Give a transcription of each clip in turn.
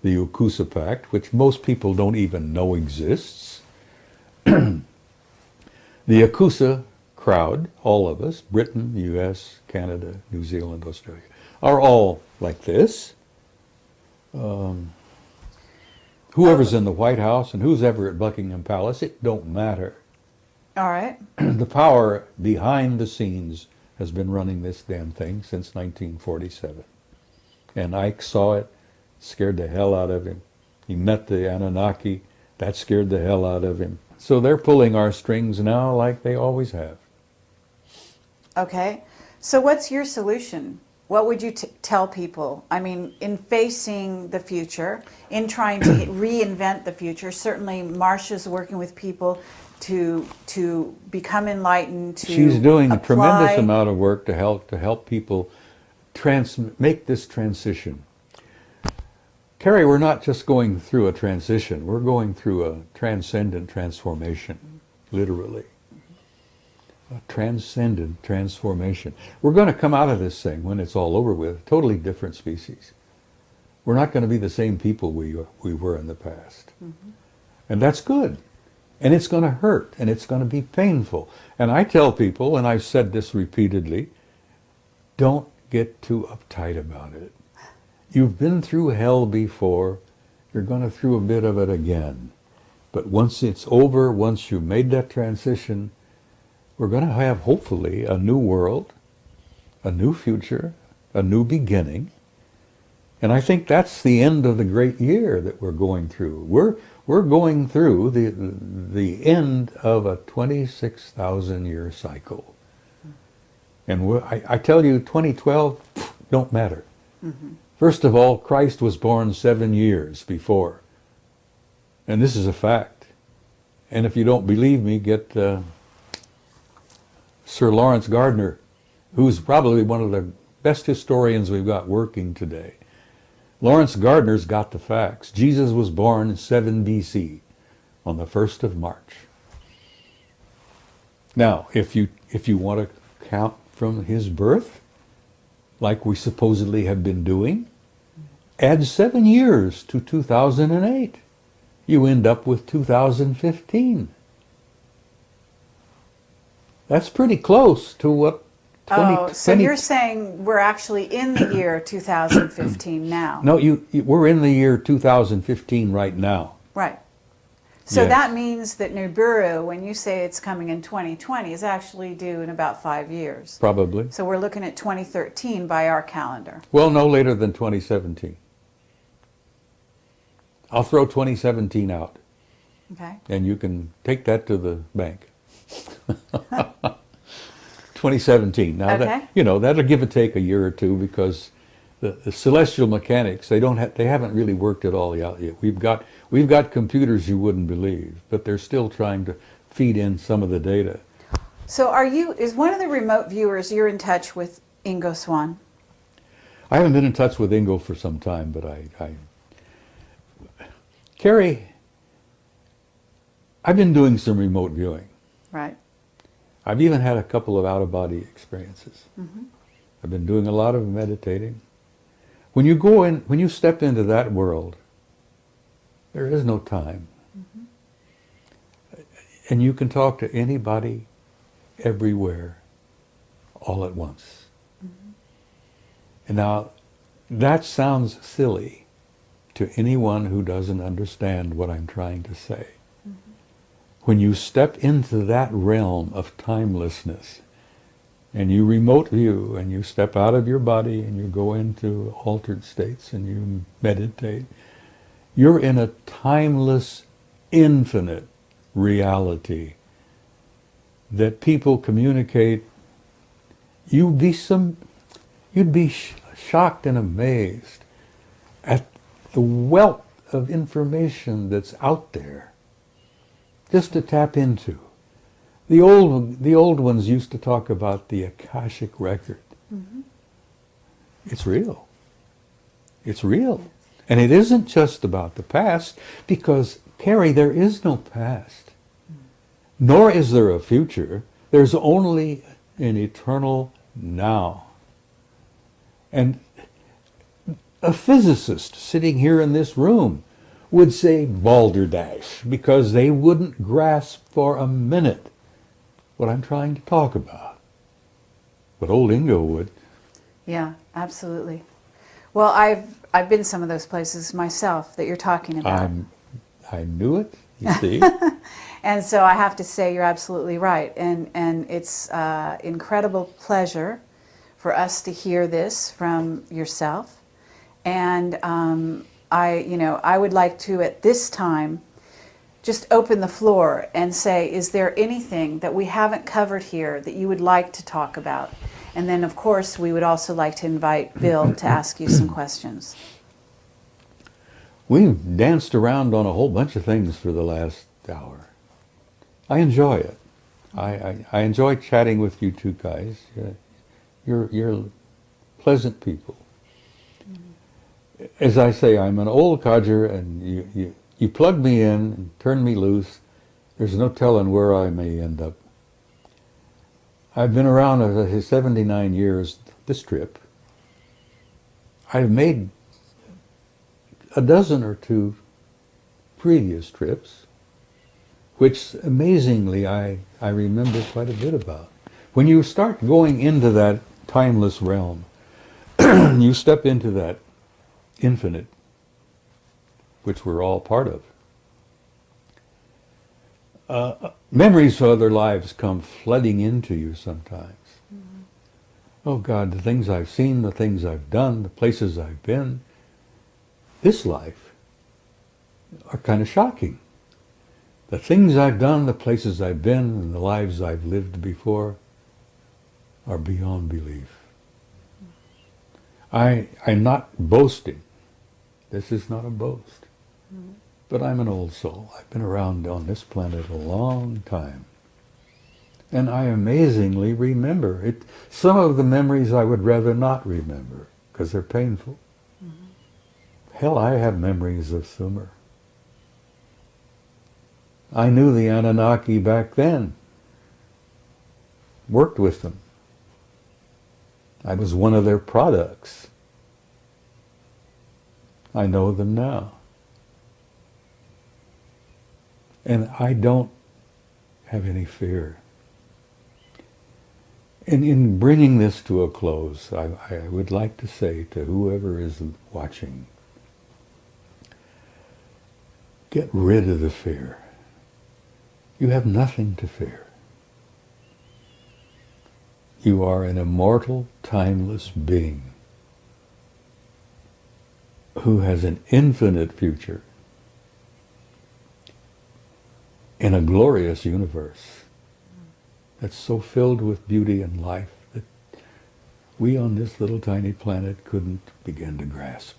the Ukusa Pact, which most people don't even know exists. The Akusa crowd, all of us, Britain, US, Canada, New Zealand, Australia, are all like this. Whoever's in the White House and who's ever at Buckingham Palace, it don't matter. All right. The power behind the scenes has been running this damn thing since 1947. And Ike saw it, scared the hell out of him. He met the Anunnaki, that scared the hell out of him. So they're pulling our strings now like they always have. Okay. So what's your solution? What would you tell people? I mean, in facing the future, in trying to reinvent the future, certainly Marsha's working with people to become enlightened, to She's doing apply. a tremendous amount of work to help people make this transition. Carrie, we're not just going through a transition, we're going through a transcendent transformation, literally. A transcendent transformation. We're going to come out of this thing when it's all over with, totally different species. We're not going to be the same people we were in the past. Mm-hmm. And that's good. And it's going to hurt, and it's going to be painful. And I tell people, and I've said this repeatedly, don't get too uptight about it. You've been through hell before, you're going to through a bit of it again. But once it's over, once you've made that transition, we're going to have, hopefully, a new world, a new future, a new beginning. And I think that's the end of the great year that we're going through. We're going through the end of a 26,000-year cycle. And I tell you, 2012 don't matter. Mm-hmm. First of all, Christ was born 7 years before. And this is a fact. And if you don't believe me, get Sir Lawrence Gardner, who's probably one of the best historians we've got working today. Lawrence Gardner's got the facts. Jesus was born in 7 BC on the 1st of March. Now, if you want to count from his birth, like we supposedly have been doing, add 7 years to 2008. You end up with 2015. That's pretty close to what 20... so you're saying we're actually in the year 2015 now? No, we're in the year 2015 right now. Right. So yes. That means that Nibiru, when you say it's coming in 2020, is actually due in about 5 years. Probably. So we're looking at 2013 by our calendar. Well, no later than 2017. I'll throw 2017 out. Okay. And you can take that to the bank. 2017. Now, okay. That'll give or take a year or two, because the celestial mechanics, they haven't really worked it all out yet. We've got computers you wouldn't believe, but they're still trying to feed in some of the data. So is one of the remote viewers, you're in touch with Ingo Swann? I haven't been in touch with Ingo for some time, but Carrie, I've been doing some remote viewing. Right. I've even had a couple of out-of-body experiences. Mm-hmm. I've been doing a lot of meditating. When you step into that world, there is no time. Mm-hmm. And you can talk to anybody, everywhere, all at once. Mm-hmm. And now, that sounds silly to anyone who doesn't understand what I'm trying to say. When you step into that realm of timelessness, and you remote view, and you step out of your body, and you go into altered states, and you meditate, you're in a timeless, infinite reality that people communicate. You'd be shocked and amazed at the wealth of information that's out there, just to tap into. The old ones used to talk about the Akashic record. Mm-hmm. It's real. It's real. And it isn't just about the past, because, Carrie, there is no past. Nor is there a future. There's only an eternal now. And A physicist sitting here in this room would say balderdash because they wouldn't grasp for a minute what I'm trying to talk about. But old Ingo would. Yeah, absolutely. Well, I've been some of those places myself that you're talking about. I knew it, you see. And so I have to say you're absolutely right. And it's incredible pleasure for us to hear this from yourself. And I would like to, at this time, just open the floor and say, is there anything that we haven't covered here that you would like to talk about? And then, of course, we would also like to invite Bill to ask you some questions. We've danced around on a whole bunch of things for the last hour. I enjoy it. I enjoy chatting with you two guys. You're pleasant people. As I say, I'm an old codger, and you plug me in and turn me loose. There's no telling where I may end up. I've been around 79 years this trip. I've made a dozen or two previous trips, which amazingly I remember quite a bit about. When you start going into that timeless realm, you step into that infinite, which we're all part of. Memories of other lives come flooding into you sometimes. Mm-hmm. Oh God, the things I've seen, the things I've done, the places I've been, this life are kind of shocking. The things I've done, the places I've been, and the lives I've lived before are beyond belief. I'm not boasting. This is not a boast. Mm-hmm. But I'm an old soul. I've been around on this planet a long time. And I amazingly remember it. Some of the memories I would rather not remember because they're painful. Mm-hmm. Hell, I have memories of Sumer. I knew the Anunnaki back then. Worked with them. I was one of their products. I know them now. And I don't have any fear. And in bringing this to a close, I would like to say to whoever is watching, get rid of the fear. You have nothing to fear. You are an immortal, timeless being who has an infinite future in a glorious universe that's so filled with beauty and life that we on this little tiny planet couldn't begin to grasp.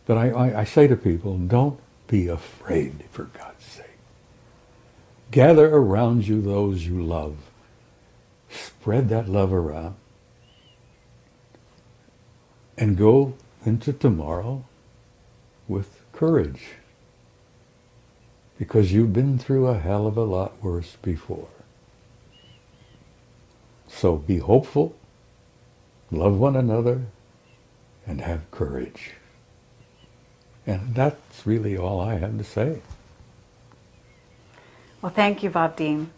But I say to people, don't be afraid, for God's sake. Gather around you those you love. Spread that love around. And go into tomorrow with courage. Because you've been through a hell of a lot worse before. So be hopeful, love one another, and have courage. And that's really all I have to say. Well, thank you, Bob Dean.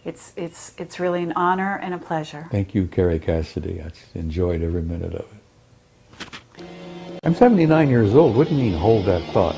It's really an honor and a pleasure. Thank you, Carrie Cassidy. I enjoyed every minute of it. I'm 79 years old. What do you mean, hold that thought?